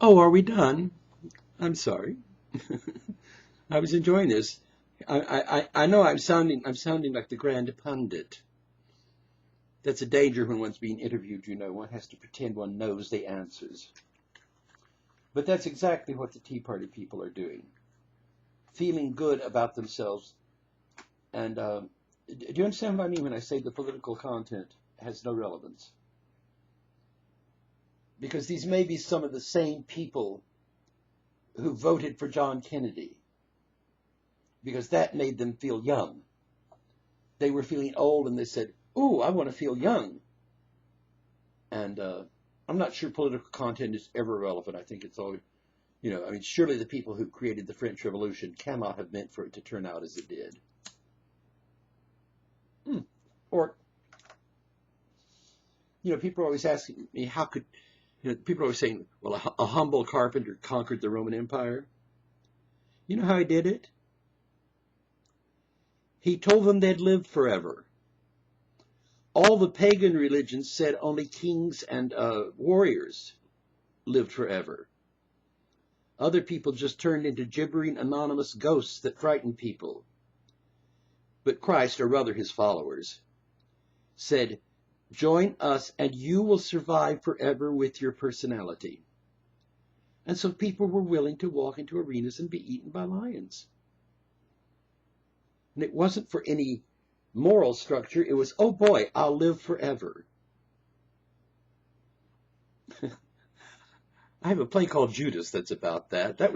Oh, are we done? I'm sorry. I was enjoying this. I know I'm sounding like the grand pundit. That's a danger when one's being interviewed, you know. One has to pretend one knows the answers. But that's exactly what the Tea Party people are doing. Feeling good about themselves. And do you understand what I mean when I say the political content has no relevance? Because these may be some of the same people who voted for John Kennedy, because that made them feel young. They were feeling old and they said, "Ooh, I want to feel young." And I'm not sure political content is ever relevant. I think it's all, I mean, surely the people who created the French Revolution cannot have meant for it to turn out as it did. Hmm. Or, people are always asking me, how could, people are always saying, well, a humble carpenter conquered the Roman Empire. You know how he did it? He told them they'd live forever. All the pagan religions said only kings and warriors lived forever. Other people just turned into gibbering anonymous ghosts that frightened people. But Christ, or rather his followers, said, "Join us and you will survive forever with your personality." And so people were willing to walk into arenas and be eaten by lions. And it wasn't for any moral structure. It was, oh boy, I'll live forever. I have a play called Judas that's about that. That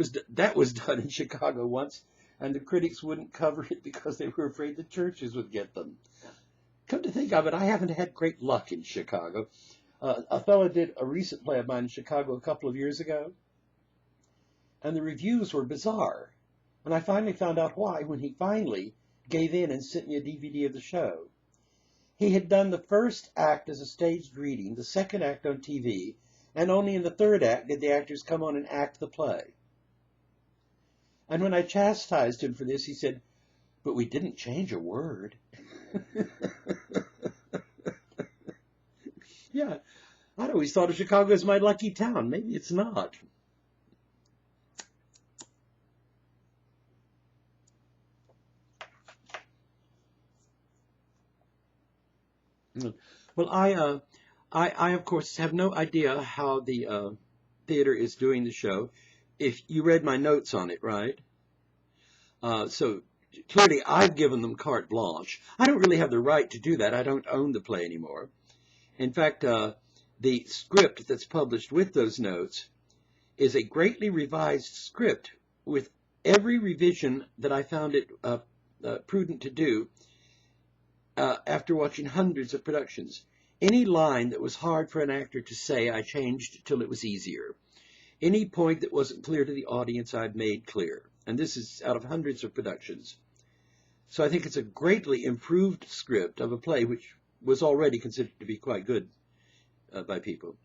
was done in Chicago once, and the critics wouldn't cover it because they were afraid the churches would get them. Come to think of it, I haven't had great luck in Chicago. A fellow did a recent play of mine in Chicago a couple of years ago, and the reviews were bizarre. And I finally found out why when he finally gave in and sent me a DVD of the show. He had done the first act as a staged reading, the second act on TV, and only in the third act did the actors come on and act the play. And when I chastised him for this, he said, "But we didn't change a word." Yeah, I'd always thought of Chicago as my lucky town. Maybe it's not. Well, I of course have no idea how the theater is doing the show. If you read my notes on it, right? So clearly I've given them carte blanche. I don't really have the right to do that. I don't own the play anymore. In fact, the script that's published with those notes is a greatly revised script with every revision that I found it prudent to do after watching hundreds of productions. Any line that was hard for an actor to say, I changed till it was easier. Any point that wasn't clear to the audience, I've made clear. And this is out of hundreds of productions. So I think it's a greatly improved script of a play which was already considered to be quite good by people.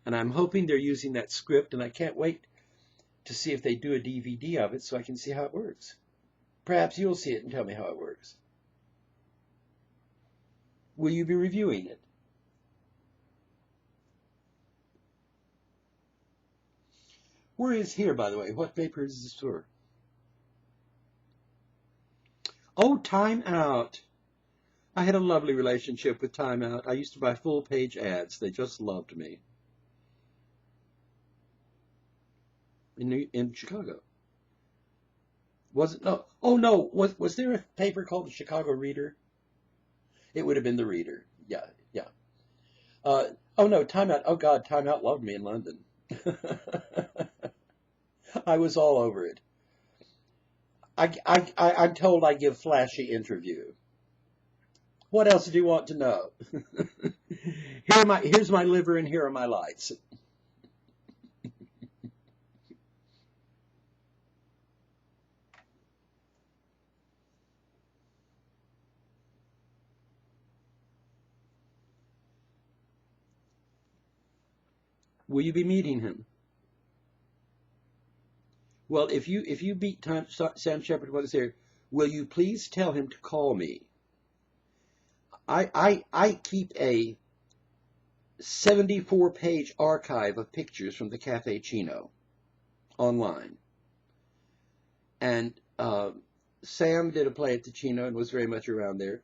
And I'm hoping they're using that script, and I can't wait to see if they do a DVD of it so I can see how it works. Perhaps you'll see it and tell me how it works. Will you be reviewing it? Where is here, by the way? What paper is this for? Oh, Time Out. I had a lovely relationship with Time Out. I used to buy full-page ads. They just loved me. In Chicago. Was it? No. Oh, no. Was there a paper called the Chicago Reader? It would have been the Reader. Yeah, yeah. Oh, no, Time Out. Oh, God, Time Out loved me in London. I was all over it. I'm told I give flashy interview. What else do you want to know? Here's my liver and here are my lights. Will you be meeting him? Well, if you meet Sam Sheppard while he's there, will you please tell him to call me? I keep a 74-page archive of pictures from the Cafe Chino online. And Sam did a play at the Chino and was very much around there.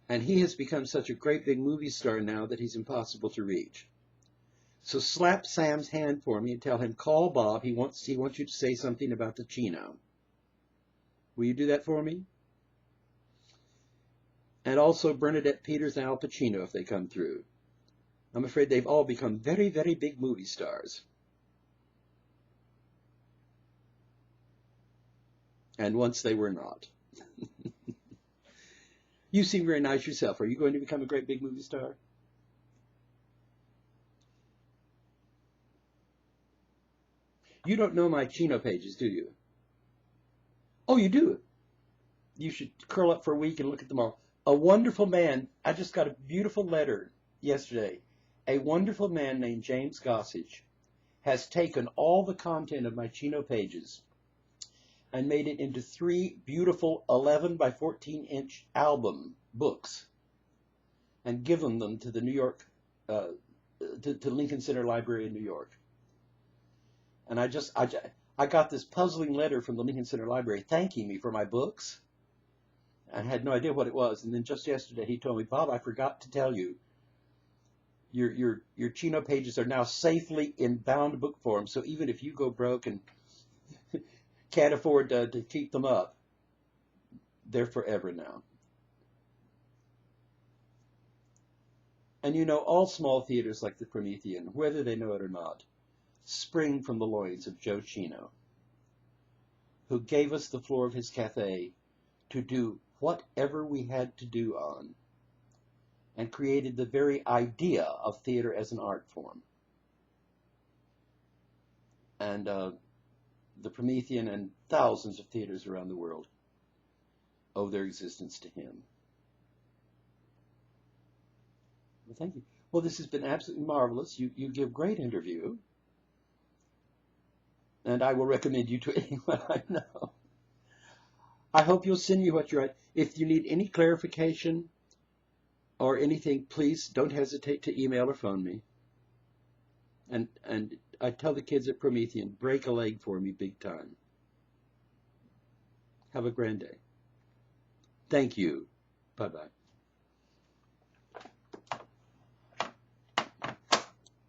And he has become such a great big movie star now that he's impossible to reach. So slap Sam's hand for me and tell him, call Bob. He wants you to say something about the Chino. Will you do that for me? And also Bernadette Peters and Al Pacino if they come through. I'm afraid they've all become very, very big movie stars. And once they were not. You seem very nice yourself. Are you going to become a great big movie star? You don't know my Chino pages, do you? Oh, you do? You should curl up for a week and look at them all. A wonderful man. I just got a beautiful letter yesterday. A wonderful man named James Gossage has taken all the content of my Chino pages and made it into 3 beautiful 11 by 14-inch album books and given them to the New York, to Lincoln Center Library in New York. And I got this puzzling letter from the Lincoln Center Library thanking me for my books. I had no idea what it was. And then just yesterday he told me, Bob, I forgot to tell you, your Chino pages are now safely in bound book form. So even if you go broke and can't afford to keep them up, they're forever now. And you know, all small theaters like the Promethean, whether they know it or not, spring from the loins of Joe Chino, who gave us the floor of his cafe to do whatever we had to do on, and created the very idea of theater as an art form. And the Promethean and thousands of theaters around the world owe their existence to him. Well, thank you. Well, this has been absolutely marvelous. You give great interview. And I will recommend you to anyone I know. I hope you'll send me what you write. If you need any clarification or anything, please don't hesitate to email or phone me. And I tell the kids at Promethean, break a leg for me big time. Have a grand day. Thank you. Bye-bye.